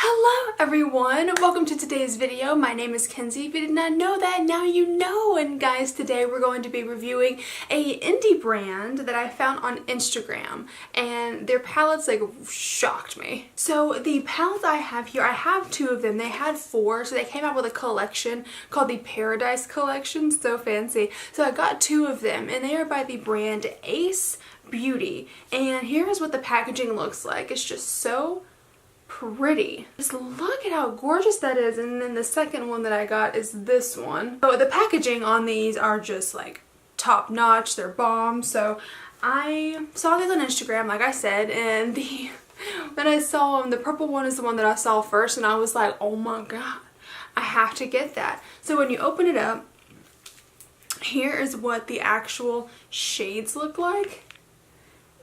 Hello everyone, welcome to today's video. My name is Kenzie. If you did not know that, now you know. And guys, today we're going to be reviewing a indie brand that I found on Instagram, and their palettes like shocked me. So the palettes I have here, I have two of them. They had four, so they came out with a collection called the Paradise Collection. So fancy. So I got two of them, and they are by the brand Ace Beauty. And here's what the packaging looks like. It's just so pretty. Just look at how gorgeous that is. And then the second one that I got is this one. So the packaging on these are just like top notch. They're bomb. So I saw these on Instagram, like I said, and when I saw them, the purple one is the one that I saw first, and I was like, oh my god, I have to get that. So when you open it up, here is what the actual shades look like.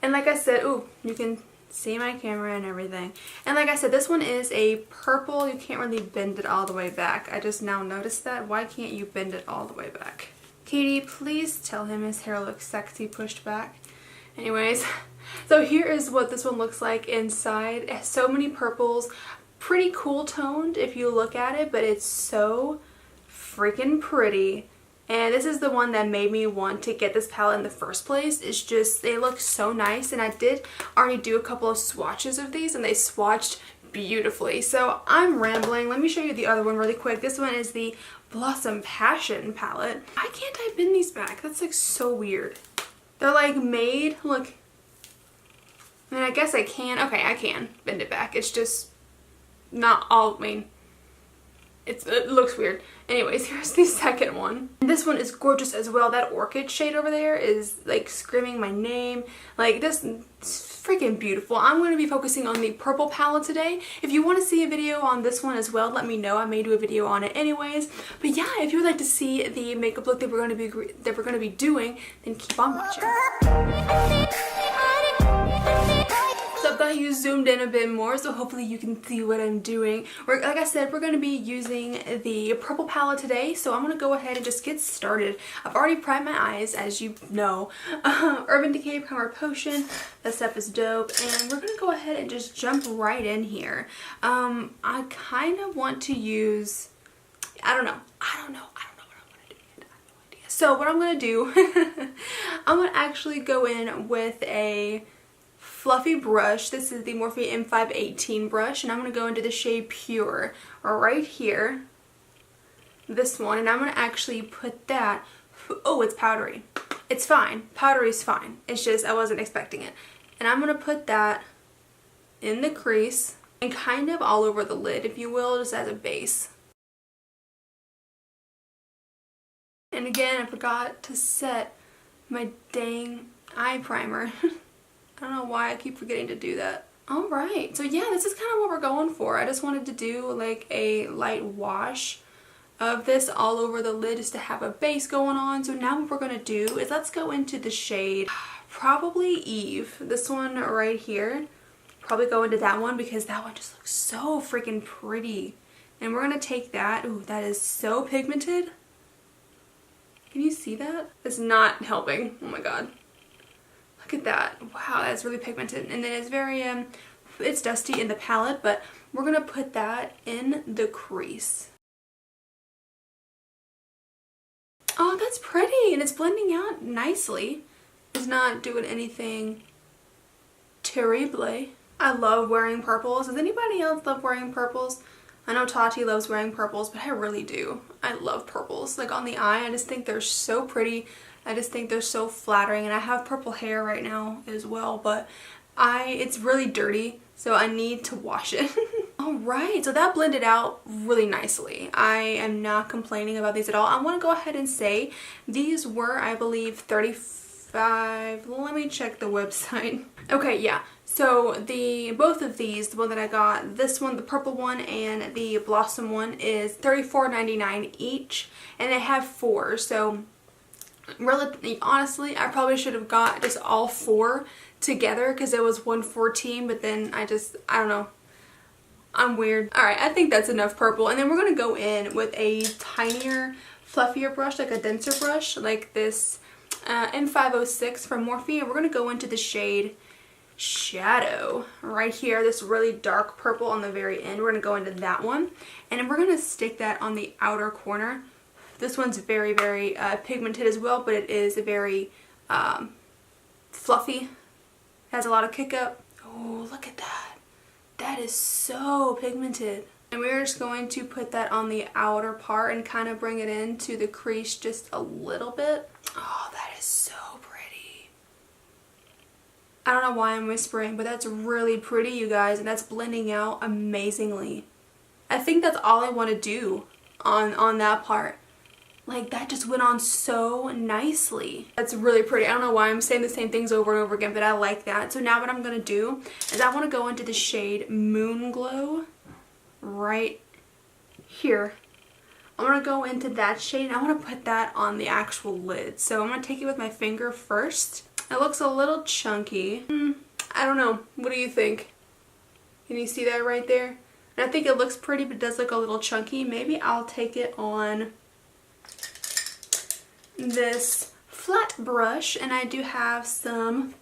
And like I said, ooh, you can see my camera and everything. And like I said, this one is a purple. You can't really bend it all the way back. I just now noticed that. Why can't you bend it all the way back? Katie, please tell him his hair looks sexy pushed back. Anyways, so here is what this one looks like inside. It has so many purples. Pretty cool toned if you look at it, but it's so freaking pretty. And this is the one that made me want to get this palette in the first place. It's just, they look so nice. And I did already do a couple of swatches of these, and they swatched beautifully. So I'm rambling. Let me show you the other one really quick. This one is the Blossom Passion palette. Why can't I bend these back? That's like so weird. They're like made, look. I mean, I guess I can. Okay, I can bend it back. It's just not all, I mean, it looks weird. Anyways, here's the second one. This one is gorgeous as well. That orchid shade over there is like screaming my name. Like, this is freaking beautiful. I'm going to be focusing on the purple palette today. If you want to see a video on this one as well, let me know. I may do a video on it anyways. But yeah, if you would like to see the makeup look that we're going to be doing, then keep on watching. So I've got you zoomed in a bit more, so hopefully you can see what I'm doing. Like I said, we're going to be using the purple palette today, so I'm going to go ahead and just get started. I've already primed my eyes, as you know. Urban Decay Primer Potion, that stuff is dope, and we're going to go ahead and just jump right in here. I kind of want to use, I don't know what I'm going to do yet. I have no idea. So what I'm going to do, I'm going to actually go in with a fluffy brush. This is the Morphe M518 brush, and I'm going to go into the shade Pure right here, this one, and I'm going to actually put that, oh, it's powdery. It's fine. Powdery is fine. It's just I wasn't expecting it. And I'm going to put that in the crease and kind of all over the lid, if you will, just as a base. And again, I forgot to set my dang eye primer. I don't know why I keep forgetting to do that. Alright, so yeah, this is kind of what we're going for. I just wanted to do like a light wash of this all over the lid just to have a base going on. So now what we're going to do is let's go into the shade, probably Eve. This one right here. Probably go into that one because that one just looks so freaking pretty. And we're going to take that. Ooh, that is so pigmented. Can you see that? It's not helping. Oh my god. Look at that. Wow, that's really pigmented. And then it's very, it's dusty in the palette, but we're going to put that in the crease. Oh, that's pretty. And it's blending out nicely. It's not doing anything terrible. I love wearing purples. Does anybody else love wearing purples? I know Tarte loves wearing purples, but I really do. I love purples. Like on the eye, I just think they're so pretty. I just think they're so flattering, and I have purple hair right now as well, but it's really dirty, so I need to wash it. Alright, so that blended out really nicely. I am not complaining about these at all. I want to go ahead and say these were, I believe, $35. Let me check the website. Okay, yeah. So both of these, the one that I got, this one, the purple one, and the Blossom one, is $34.99 each, and they have four, so relatively, honestly, I probably should have got just all four together because it was $114, but then I don't know. I'm weird. Alright, I think that's enough purple. And then we're going to go in with a tinier, fluffier brush, like a denser brush, like this M506 from Morphe. And we're going to go into the shade shadow right here, this really dark purple on the very end. We're going to go into that one, and then we're going to stick that on the outer corner. This one's very, very pigmented as well, but it is a very fluffy. Has a lot of kick up. Oh, look at that. That is so pigmented. And we're just going to put that on the outer part and kind of bring it into the crease just a little bit. Oh, that is so pretty. I don't know why I'm whispering, but that's really pretty, you guys, and that's blending out amazingly. I think that's all I want to do on that part. Like, that just went on so nicely. That's really pretty. I don't know why I'm saying the same things over and over again, but I like that. So now what I'm going to do is I want to go into the shade Moon Glow right here. I'm going to go into that shade and I want to put that on the actual lid. So I'm going to take it with my finger first. It looks a little chunky. I don't know. What do you think? Can you see that right there? And I think it looks pretty, but it does look a little chunky. Maybe I'll take it on this flat brush, and I do have some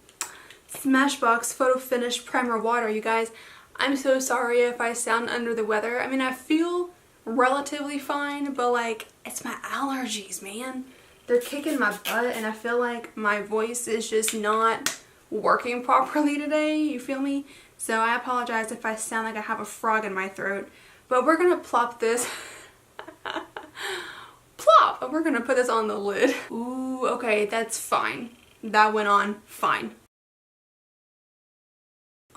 Smashbox Photo Finish Primer Water. You guys, I'm so sorry if I sound under the weather. I mean, I feel relatively fine, but like, it's my allergies, man. They're kicking my butt, and I feel like my voice is just not working properly today, you feel me? So I apologize if I sound like I have a frog in my throat, but we're gonna plop this plop! And we're gonna put this on the lid. Ooh, okay, that's fine. That went on fine.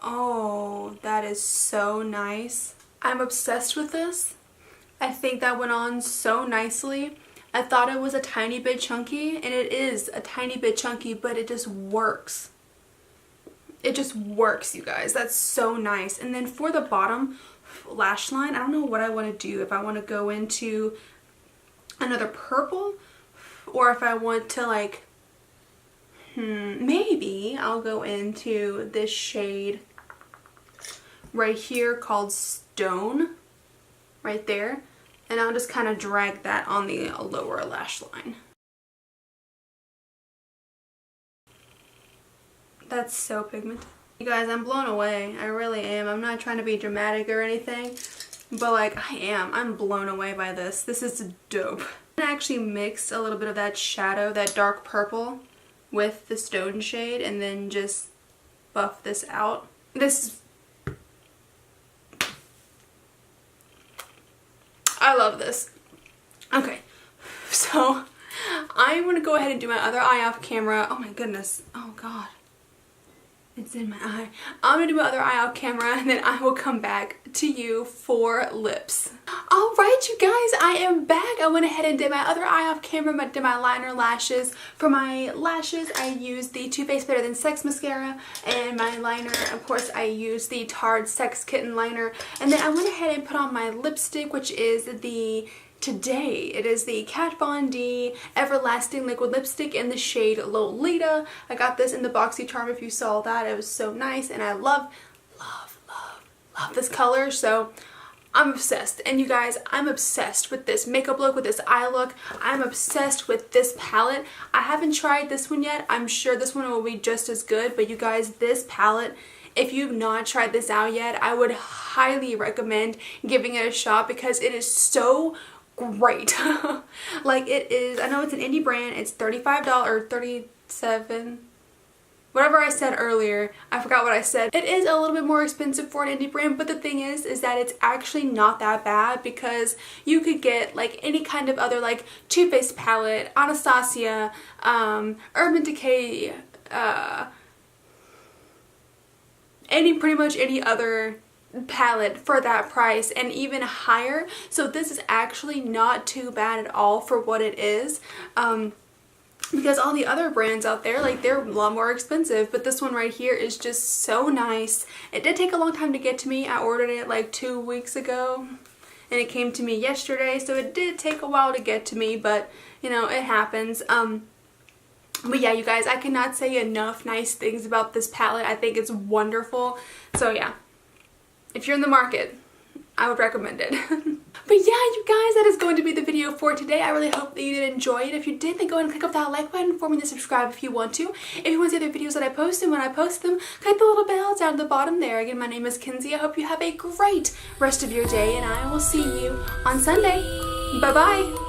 Oh, that is so nice. I'm obsessed with this. I think that went on so nicely. I thought it was a tiny bit chunky, and it is a tiny bit chunky, but it just works. It just works, you guys. That's so nice. And then for the bottom lash line, I don't know what I want to do. If I want to go into another purple, or if I want to like, maybe I'll go into this shade right here called Stone, right there, and I'll just kind of drag that on the lower lash line. That's so pigmented. You guys, I'm blown away. I really am. I'm not trying to be dramatic or anything, but like, I'm blown away by this. This is dope. I actually mixed a little bit of that shadow, that dark purple, with the Stone shade, and then just buff this out. This is... I love this. Okay, so I'm gonna go ahead and do my other eye off camera. Oh my goodness. Oh god. It's in my eye. I'm gonna do my other eye off camera, and then I will come back to you for lips. Alright, you guys, I am back. I went ahead and did my other eye off camera, did my liner lashes. For my lashes, I used the Too Faced Better Than Sex mascara, and my liner, of course, I used the Tarte Sex Kitten liner. And then I went ahead and put on my lipstick, which is the Today. It is the KatVonD Everlasting Liquid Lipstick in the shade Lolita. I got this in the Boxy Charm if you saw that. It was so nice, and I love this color, so I'm obsessed. And you guys, I'm obsessed with this makeup look, with this eye look. I'm obsessed with this palette. I haven't tried this one yet. I'm sure this one will be just as good, but you guys, this palette, if you've not tried this out yet, I would highly recommend giving it a shot because it is so great. Like, it is, I know it's an indie brand. It's $35 or $37, whatever I said earlier. I forgot what I said. It is a little bit more expensive for an indie brand, but the thing is that it's actually not that bad, because you could get like any kind of other like Too Faced palette, Anastasia, Urban Decay, pretty much any other palette for that price, and even higher. So this is actually not too bad at all for what it is, because all the other brands out there, like, they're a lot more expensive, but this one right here is just so nice. It did take a long time to get to me. I ordered it like 2 weeks ago and it came to me yesterday, so it did take a while to get to me, but you know, it happens. But yeah, you guys, I cannot say enough nice things about this palette. I think it's wonderful. So yeah, if you're in the market, I would recommend it. But yeah, you guys, that is going to be the video for today. I really hope that you did enjoy it. If you did, then go ahead and click up that like button for me to subscribe if you want to. If you want to see other videos that I post, and when I post them, click the little bell down at the bottom there. Again, my name is Kenzie. I hope you have a great rest of your day, and I will see you on Sunday. Bye-bye.